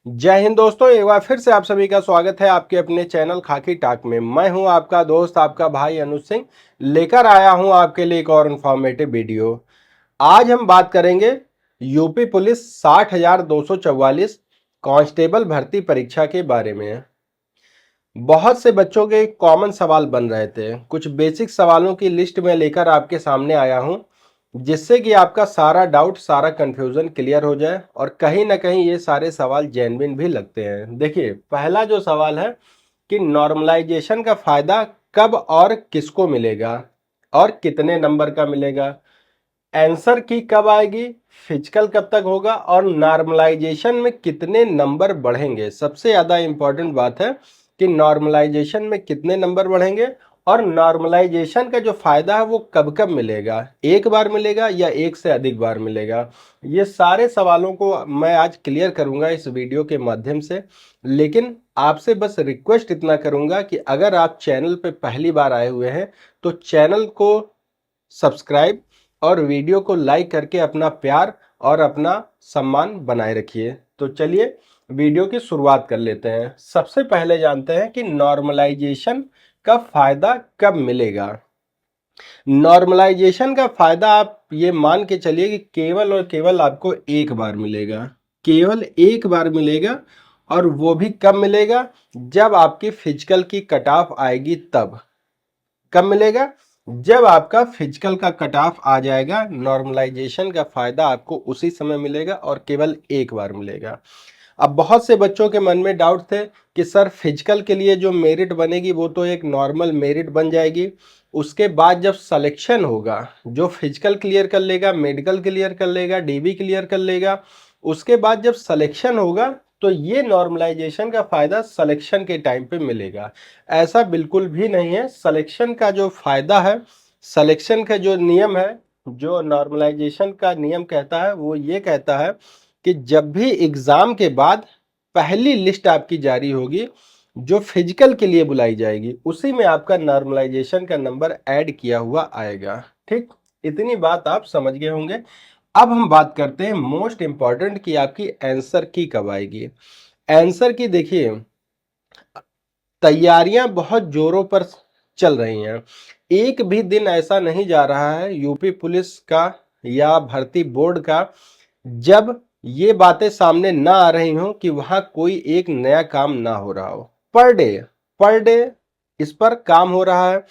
जय हिंद दोस्तों, एक बार फिर से आप सभी का स्वागत है आपके अपने चैनल खाकी टाक में। मैं हूं आपका दोस्त आपका भाई अनुज सिंह, लेकर आया हूं आपके लिए एक और इन्फॉर्मेटिव वीडियो। आज हम बात करेंगे यूपी पुलिस 60,244 कांस्टेबल भर्ती परीक्षा के बारे में। बहुत से बच्चों के कॉमन सवाल बन रहे थे, कुछ बेसिक सवालों की लिस्ट में लेकर आपके सामने आया हूं, जिससे कि आपका सारा डाउट सारा कंफ्यूजन क्लियर हो जाए और कहीं ना कहीं ये सारे सवाल जेन्युइन भी लगते हैं। देखिए, पहला जो सवाल है कि नॉर्मलाइजेशन का फायदा कब और किसको मिलेगा और कितने नंबर का मिलेगा। आंसर की कब आएगी, फिजिकल कब तक होगा और नॉर्मलाइजेशन में कितने नंबर बढ़ेंगे। सबसे ज्यादा इंपॉर्टेंट बात है कि नॉर्मलाइजेशन में कितने नंबर बढ़ेंगे और नॉर्मलाइजेशन का जो फायदा है वो कब कब मिलेगा, एक बार मिलेगा या एक से अधिक बार मिलेगा। ये सारे सवालों को मैं आज क्लियर करूंगा इस वीडियो के माध्यम से। लेकिन आपसे बस रिक्वेस्ट इतना करूंगा कि अगर आप चैनल पे पहली बार आए हुए हैं तो चैनल को सब्सक्राइब और वीडियो को लाइक करके अपना प्यार और अपना सम्मान बनाए रखिए। तो चलिए वीडियो की शुरुआत कर लेते हैं। सबसे पहले जानते हैं कि नॉर्मलाइजेशन का फायदा कब मिलेगा। नॉर्मलाइजेशन का फायदा आप ये मान के चलिए कि केवल और केवल आपको एक बार मिलेगा, केवल एक बार मिलेगा। और वो भी कब मिलेगा, जब आपकी फिजिकल की कट ऑफ आएगी तब। कब मिलेगा, जब आपका फिजिकल का कट ऑफ आ जाएगा। नॉर्मलाइजेशन का फायदा आपको उसी समय मिलेगा और केवल एक बार मिलेगा। अब बहुत से बच्चों के मन में डाउट थे कि सर फिजिकल के लिए जो मेरिट बनेगी वो तो एक नॉर्मल मेरिट बन जाएगी, उसके बाद जब सिलेक्शन होगा, जो फिजिकल क्लियर कर लेगा, मेडिकल क्लियर कर लेगा, डीबी क्लियर कर लेगा, उसके बाद जब सिलेक्शन होगा तो ये नॉर्मलाइजेशन का फायदा सिलेक्शन के टाइम पे मिलेगा। ऐसा बिल्कुल भी नहीं है। सिलेक्शन का जो फायदा है, सिलेक्शन का जो नियम है, जो नॉर्मलाइजेशन का नियम कहता है वो ये कहता है कि जब भी एग्जाम के बाद पहली लिस्ट आपकी जारी होगी जो फिजिकल के लिए बुलाई जाएगी, उसी में आपका नॉर्मलाइजेशन का नंबर ऐड किया हुआ आएगा। ठीक, इतनी बात आप समझ गए होंगे। अब हम बात करते हैं मोस्ट इंपॉर्टेंट कि आपकी आंसर की कब आएगी। आंसर की देखिए, तैयारियां बहुत जोरों पर चल रही हैं। एक भी दिन ऐसा नहीं जा रहा है यूपी पुलिस का या भर्ती बोर्ड का जब ये बातें सामने ना आ रही हों कि वहां कोई एक नया काम ना हो रहा हो। पर डे इस पर काम हो रहा है।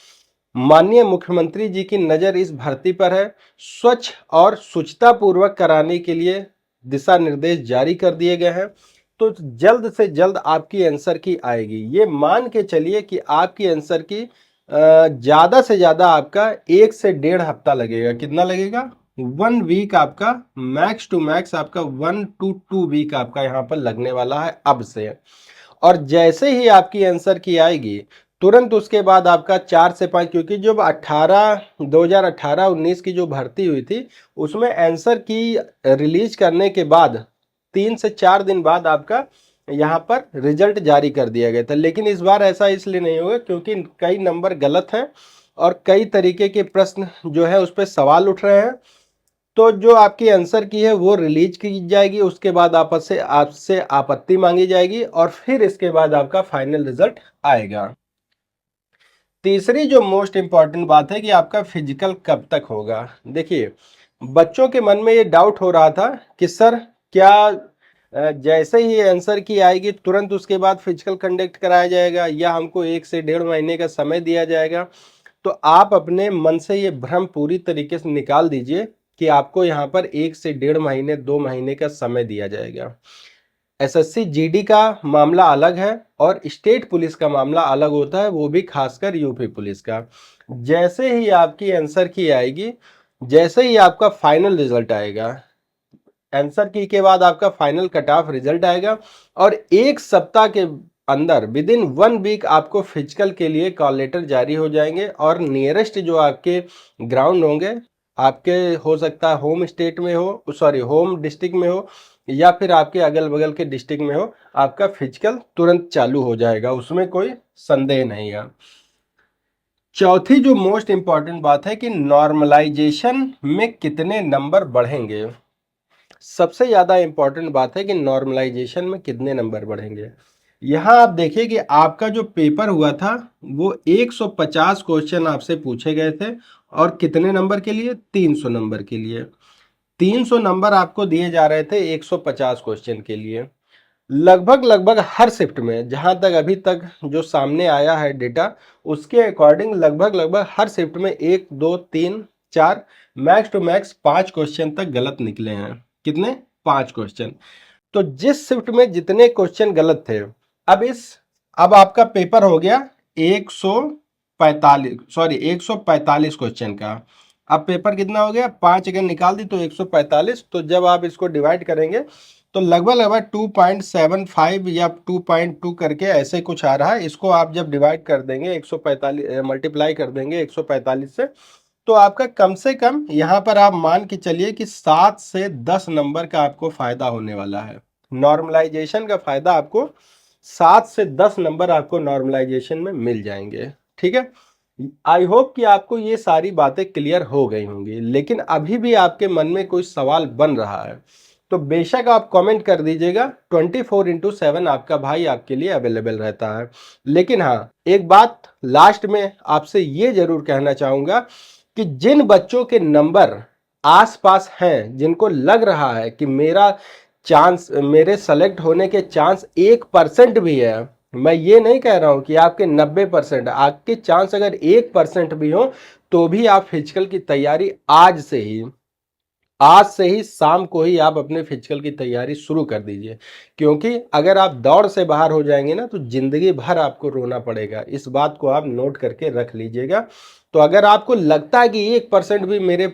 माननीय मुख्यमंत्री जी की नजर इस भर्ती पर है। स्वच्छ और शुचिता पूर्वक कराने के लिए दिशा निर्देश जारी कर दिए गए हैं। तो जल्द से जल्द आपकी आंसर की आएगी। ये मान के चलिए कि आपकी आंसर की ज्यादा से ज्यादा आपका 1 से 1.5 हफ्ता लगेगा। कितना लगेगा, 1 वीक आपका, मैक्स टू मैक्स आपका 1 to 2 वीक आपका यहाँ पर लगने वाला है अब से। और जैसे ही आपकी आंसर की आएगी तुरंत उसके बाद आपका 4 से 5, क्योंकि जब 2018-19 की जो भर्ती हुई थी उसमें आंसर की रिलीज करने के बाद 3 से 4 दिन बाद आपका यहाँ पर रिजल्ट जारी कर दिया गया था। लेकिन इस बार ऐसा इसलिए नहीं होगा क्योंकि कई नंबर गलत हैं और कई तरीके के प्रश्न जो है उस पर सवाल उठ रहे हैं। तो जो आपकी आंसर की है वो रिलीज की जाएगी, उसके बाद आपसे आपत्ति मांगी जाएगी और फिर इसके बाद आपका फाइनल रिजल्ट आएगा। तीसरी जो मोस्ट इंपॉर्टेंट बात है कि आपका फिजिकल कब तक होगा। देखिए, बच्चों के मन में ये डाउट हो रहा था कि सर क्या जैसे ही आंसर की आएगी तुरंत उसके बाद फिजिकल कंडक्ट कराया जाएगा या हमको 1 से 1.5 महीने का समय दिया जाएगा। तो आप अपने मन से ये भ्रम पूरी तरीके से निकाल दीजिए कि आपको यहाँ पर 1 से 1.5 महीने 2 महीने का समय दिया जाएगा। एसएससी जीडी का मामला अलग है और स्टेट पुलिस का मामला अलग होता है, वो भी खासकर यूपी पुलिस का। जैसे ही आपकी आंसर की आएगी, जैसे ही आपका फाइनल रिजल्ट आएगा, आंसर की के बाद आपका फाइनल कट ऑफ रिजल्ट आएगा और 1 सप्ताह के अंदर विदिन 1 वीक आपको फिजिकल के लिए कॉल लेटर जारी हो जाएंगे और नियरेस्ट जो आपके ग्राउंड होंगे, आपके हो सकता है होम स्टेट में हो, सॉरी होम डिस्ट्रिक्ट में हो या फिर आपके अगल बगल के डिस्ट्रिक्ट में हो, आपका फिजिकल तुरंत चालू हो जाएगा, उसमें कोई संदेह नहीं है। चौथी जो मोस्ट इंपॉर्टेंट बात है कि नॉर्मलाइजेशन में कितने नंबर बढ़ेंगे। सबसे ज़्यादा इम्पॉर्टेंट बात है कि नॉर्मलाइजेशन में कितने नंबर बढ़ेंगे। यहाँ आप देखिए कि आपका जो पेपर हुआ था वो 150 क्वेश्चन आपसे पूछे गए थे, और कितने नंबर के लिए? 300 नंबर के लिए। 300 नंबर आपको दिए जा रहे थे 150 क्वेश्चन के लिए। लगभग लगभग हर शिफ्ट में, जहां तक अभी तक जो सामने आया है डेटा, उसके अकॉर्डिंग लगभग लगभग हर शिफ्ट में 1 2 3 4 मैक्स टू मैक्स 5 क्वेश्चन तक गलत निकले हैं। कितने? 5 क्वेश्चन। तो जिस शिफ्ट में जितने क्वेश्चन गलत थे, अब आपका पेपर हो गया 145 क्वेश्चन का। अब पेपर कितना हो गया? 5 अगर निकाल दी तो 145। तो जब आप इसको डिवाइड करेंगे तो लगभग लगभग 2.75 या 2.2 करके ऐसे कुछ आ रहा है। इसको आप जब डिवाइड कर देंगे 145, मल्टीप्लाई कर देंगे 145 से, तो आपका कम से कम यहाँ पर आप मान के चलिए कि 7 से 10 नंबर का आपको फायदा होने वाला है। नॉर्मलाइजेशन का फायदा आपको 7 से 10 नंबर आपको नॉर्मलाइजेशन में मिल जाएंगे। ठीक है, आई होप कि आपको ये सारी बातें क्लियर हो गई होंगी। लेकिन अभी भी आपके मन में कोई सवाल बन रहा है तो बेशक आप कमेंट कर दीजिएगा। 24/7 आपका भाई आपके लिए अवेलेबल रहता है। लेकिन हाँ, एक बात लास्ट में आपसे ये जरूर कहना चाहूंगा कि जिन बच्चों के नंबर आसपास हैं, जिनको लग रहा है कि मेरे सेलेक्ट होने के चांस 1% भी है, मैं ये नहीं कह रहा हूं कि आपके 90%, आपके चांस अगर 1% भी हो तो भी आप फिजिकल की तैयारी आज से ही शाम को ही आप अपने फिजिकल की तैयारी शुरू कर दीजिए। क्योंकि अगर आप दौड़ से बाहर हो जाएंगे ना, तो जिंदगी भर आपको रोना पड़ेगा। इस बात को आप नोट करके रख लीजिएगा। तो अगर आपको लगता है कि 1% भी मेरे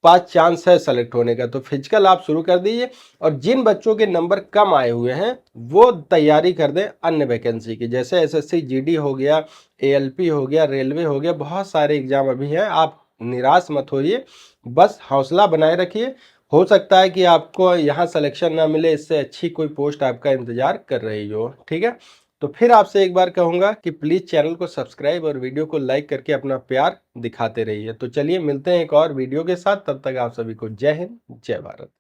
पास चांस है सेलेक्ट होने का, तो फिजिकल आप शुरू कर दीजिए। और जिन बच्चों के नंबर कम आए हुए हैं वो तैयारी कर दें अन्य वैकेंसी की, जैसे एसएससी जीडी हो गया, एएलपी हो गया, रेलवे हो गया, बहुत सारे एग्जाम अभी हैं। आप निराश मत होइए, बस हौसला बनाए रखिए। हो सकता है कि आपको यहाँ सिलेक्शन ना मिले, इससे अच्छी कोई पोस्ट आपका इंतजार कर रही हो। ठीक है, तो फिर आपसे एक बार कहूंगा कि प्लीज़ चैनल को सब्सक्राइब और वीडियो को लाइक करके अपना प्यार दिखाते रहिए। तो चलिए मिलते हैं एक और वीडियो के साथ, तब तक आप सभी को जय हिंद, जय भारत।